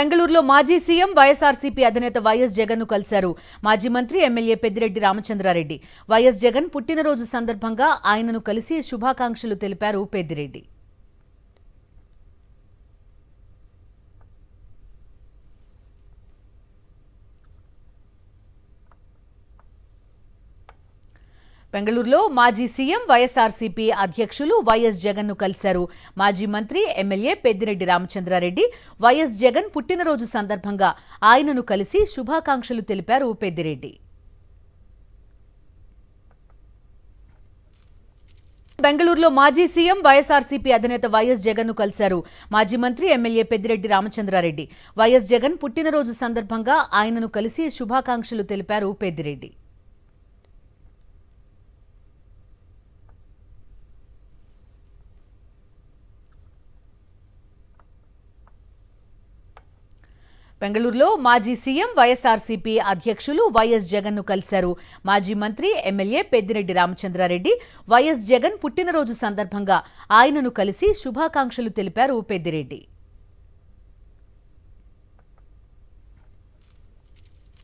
బెంగళూరులో మాజీ సీఎం వైఎస్ఆర్సీపీ అధినేత వైఎస్ జగన్ ను కలిశారు. మాజీ మంత్రి ఎమ్మెల్యే పెద్దిరెడ్డి రామచంద్రారెడ్డి. వైఎస్ జగన్ పుట్టినరోజు సందర్భంగా ఆయనను కలిసి శుభాకాంక్షలు తెలిపారు పెద్దిరెడ్డి. బెంగళూరులో మాజీ సీఎం వైఎస్ఆర్సీపీ అధ్యక్షులు వైఎస్ జగన్ ను కలిశారు. మాజీ మంత్రి ఎమ్మెల్యే పెద్దిరెడ్డి రామచంద్రారెడ్డి వైఎస్ జగన్ పుట్టినరోజు సందర్భంగా ఆయనను కలిసి శుభాకాంక్షలు తెలిపారు పెద్దిరెడ్డి. బెంగళూరులో మాజీ సీఎం వైఎస్ఆర్సీపీ అధినేత వైఎస్ జగన్ ను కలిశారు. మాజీ మంత్రి ఎమ్మెల్యే పెద్దిరెడ్డి రామచంద్రారెడ్డి వైఎస్ జగన్ పుట్టినరోజు సందర్భంగా ఆయనను కలిసి శుభాకాంక్షలు తెలిపారు పెద్దిరెడ్డి. బెంగళూరులో మాజీ సీఎం వైఎస్ఆర్సీపీ అధ్యక్షులు వైఎస్ జగన్ ను కలిశారు. మాజీ మంత్రి ఎమ్మెల్యే పెద్దిరెడ్డి రామచంద్రారెడ్డి వైఎస్ జగన్ పుట్టినరోజు సందర్భంగా ఆయనను కలిసి శుభాకాంక్షలు తెలిపారు పెద్దిరెడ్డి.